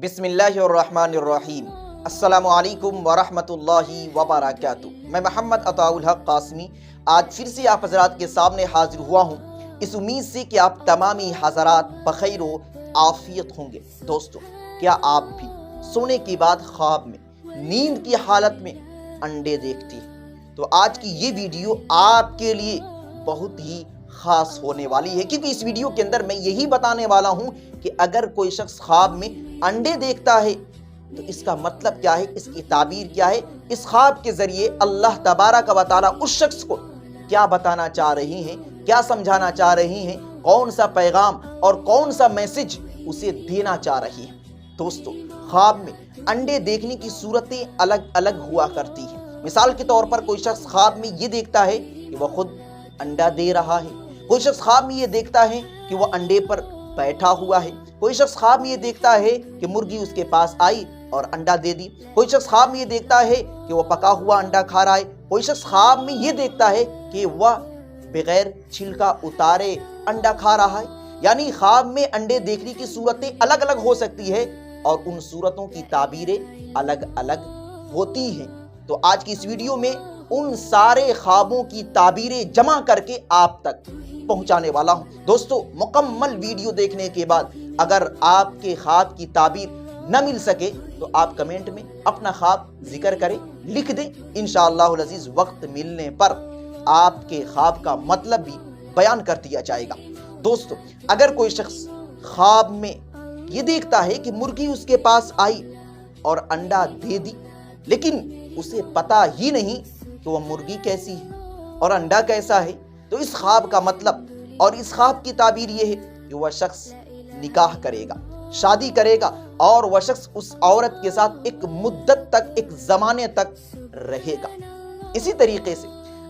बिस्मिल्लाहिर्रहमानिर्रहीम। अस्सलामुअलैकुम वरहमतुल्लाहि वबरकातु। मैं मोहम्मद अताउल हक कासमी आज फिर से आप हज़रात के सामने हाजिर हुआ हूँ, इस उम्मीद से कि आप तमामी हज़रात बखैर व आफियत होंगे। दोस्तों, क्या आप भी सोने के बाद ख्वाब में नींद की हालत में अंडे देखती हैं? तो आज की ये वीडियो आपके लिए बहुत ही ख़ास होने वाली है, क्योंकि इस वीडियो के अंदर मैं यही बताने वाला हूँ कि अगर कोई शख्स ख्वाब में अंडे देखता है तो इसका मतलब क्या है, इसकी ताबीर क्या है। इस ख्वाब के ज़रिए अल्लाह तबारक व तआला उस शख्स को क्या बताना चाह रही हैं, क्या समझाना चाह रही हैं, कौन सा पैगाम और कौन सा मैसेज उसे देना चाह रही है। दोस्तों, ख्वाब में अंडे देखने की सूरतें अलग अलग हुआ करती हैं। मिसाल के तौर पर कोई शख्स ख्वाब में ये देखता है कि वह खुद अंडा दे रहा है, कोई शख्स ख्वाब में ये देखता है कि वह अंडे पर बैठा हुआ है, कोई शख्स ख्वाब में ये देखता है कि मुर्गी उसके पास आई और अंडा दे दी, कोई शख्स ख्वाब में ये देखता है कि वह पका हुआ अंडा खा रहा है, कोई शख्स ख्वाब में ये देखता है कि वह बगैर छिलका उतारे अंडा खा रहा है। यानी ख्वाब में अंडे देखने की सूरतें अलग अलग हो सकती है और उन सूरतों की ताबीरें अलग अलग होती हैं। तो आज की इस वीडियो में उन सारे ख्वाबों की ताबीरें जमा करके आप तक पहुंचाने वाला हूं। दोस्तों, मुकम्मल वीडियो देखने के बाद अगर आपके ख्वाब की ताबीर न मिल सके तो आप कमेंट में अपना ख्वाब जिक्र करें, लिख दें। इंशाअल्लाहुल अज़ीज़ वक्त मिलने पर आपके ख्वाब का मतलब भी बयान कर दिया जाएगा। दोस्तों, अगर कोई शख्स ख्वाब में ये देखता है कि मुर्गी उसके पास आई और अंडा दे दी, लेकिन उसे पता ही नहीं कि वह मुर्गी कैसी है और अंडा कैसा है, तो इस ख्वाब का मतलब और इस ख्वाब की ताबीर ये है कि वह शख्स निकाह करेगा, शादी करेगा और वह शख्स उस औरत के साथ एक मुद्दत तक, एक ज़माने तक रहेगा। इसी तरीके से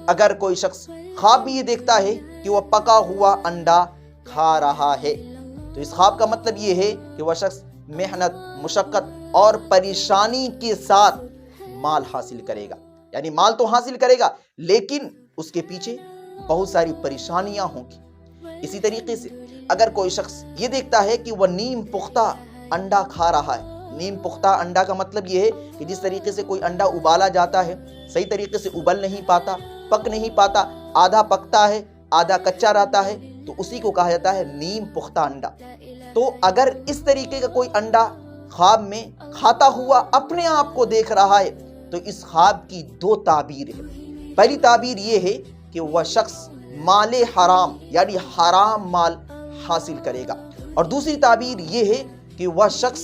अगर कोई शख्स ख्वाब में ये देखता है कि वह पका हुआ अंडा खा रहा है, तो इस ख्वाब का मतलब ये है कि वह शख्स मेहनत, मुशक्क़त और परेशानी के साथ माल हासिल करेगा। यानी माल तो हासिल करेगा लेकिन उसके पीछे बहुत सारी परेशानियां होंगी। इसी तरीके से अगर कोई शख्स ये देखता है कि वह नीम पुख्ता अंडा खा रहा है, नीम पुख्ता अंडा का मतलब ये है कि जिस तरीके से कोई अंडा उबाला जाता है, सही तरीके से उबल नहीं पाता, पक नहीं पाता, आधा पकता है आधा कच्चा रहता है, तो उसी को कहा जाता है नीम पुख्ता अंडा। तो अगर इस तरीके का कोई अंडा ख्वाब में खाता हुआ अपने आप को देख रहा है तो इस ख्वाब की दो ताबीर है। पहली ताबीर ये है कि वह शख्स माले हराम यानी हराम माल हासिल करेगा, और दूसरी ताबीर ये है कि वह शख्स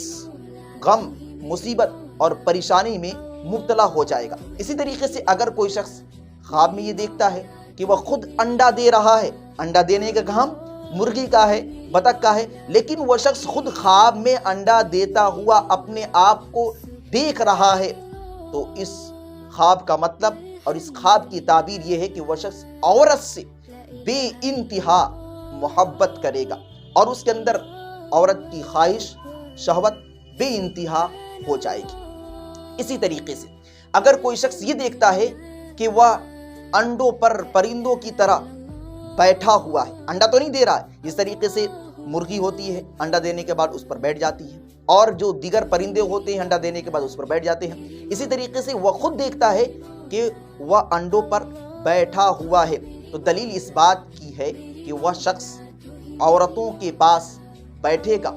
गम, मुसीबत और परेशानी में मुब्तला हो जाएगा। इसी तरीके से अगर कोई शख्स ख्वाब में ये देखता है कि वह खुद अंडा दे रहा है, अंडा देने का काम मुर्गी का है, बतख का है, लेकिन वह शख्स खुद ख्वाब में अंडा देता हुआ अपने आप को देख रहा है, तो इस ख्वाब का मतलब और इस ख्वाब की ताबीर ये है कि वह शख्स औरत से बेइंतिहा मोहब्बत करेगा और उसके अंदर औरत की ख्वाहिश, शहवत बेइंतिहा हो जाएगी। इसी तरीके से अगर कोई शख्स ये देखता है कि वह अंडों पर परिंदों की तरह बैठा हुआ है, अंडा तो नहीं दे रहा है, इस तरीके से मुर्गी होती है, अंडा देने के बाद उस पर बैठ जाती है, और जो दीगर परिंदे होते हैं अंडा देने के बाद उस पर बैठ जाते हैं। इसी तरीके से वह खुद देखता है कि वह अंडों पर बैठा हुआ है, तो दलील इस बात की है कि वह शख्स औरतों के पास बैठेगा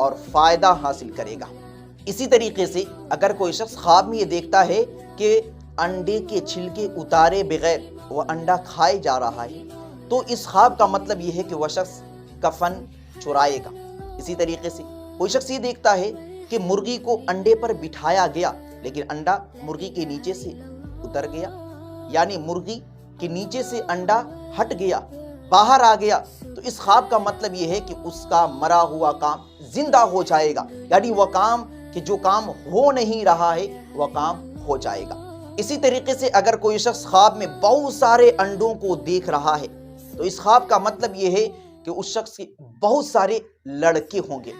और फायदा हासिल करेगा। इसी तरीके से अगर कोई शख्स ख्वाब में ये देखता है कि अंडे के छिलके उतारे बगैर वह अंडा खाए जा रहा है, तो इस ख्वाब का मतलब ये है कि वह शख्स कफन चुराएगा। इसी तरीके से कोई शख्स ये देखता है कि मुर्गी को अंडे पर बिठाया गया लेकिन अंडा मुर्गी के नीचे से उतर गया, यानी मुर्गी के नीचे से अंडा हट गया, बाहर आ गया, तो इस ख्वाब का मतलब ये है कि उसका मरा हुआ काम जिंदा हो जाएगा, यानी वह काम कि जो काम हो नहीं रहा है वह काम हो जाएगा। इसी तरीके से अगर कोई शख्स ख्वाब में बहुत सारे अंडों को देख रहा है तो इस ख्वाब का मतलब ये है कि उस शख्स के बहुत सारे लड़के होंगे,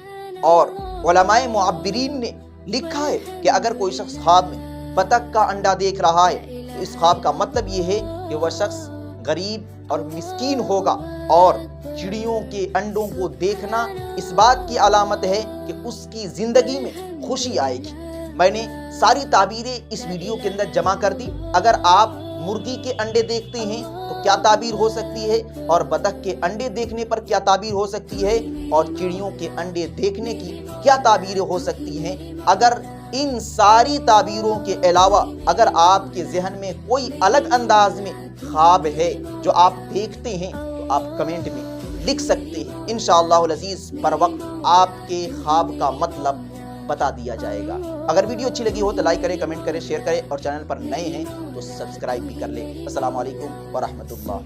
और उलमाए मुअब्बिरीन ने लिखा है कि अगर कोई शख्स ख्वाब में बतख का अंडा देख रहा है तो इस ख्वाब का मतलब ये है कि वह शख्स गरीब और मिस्कीन होगा, और चिड़ियों के अंडों को देखना इस बात की अलामत है कि उसकी जिंदगी में खुशी आएगी। मैंने सारी ताबीरें इस वीडियो के अंदर जमा कर दी। अगर आप मुर्गी के अंडे देखते हैं तो क्या ताबीर हो सकती है, और बतख के अंडे देखने पर क्या ताबीर हो सकती है, और चिड़ियों के अंडे देखने की क्या ताबीरें हो सकती हैं। अगर इन सारी ताबीरों के अलावा अगर आपके जहन में कोई अलग अंदाज में ख्वाब है जो आप देखते हैं तो आप कमेंट में लिख सकते हैं। इंशाअल्लाह अज़ीज़ बर वक्त आपके ख्वाब का मतलब बता दिया जाएगा। अगर वीडियो अच्छी लगी हो तो लाइक करें, कमेंट करें, शेयर करें, और चैनल पर नए हैं तो सब्सक्राइब भी कर लें। अस्सलामु अलैकुम व रहमतुल्लाह।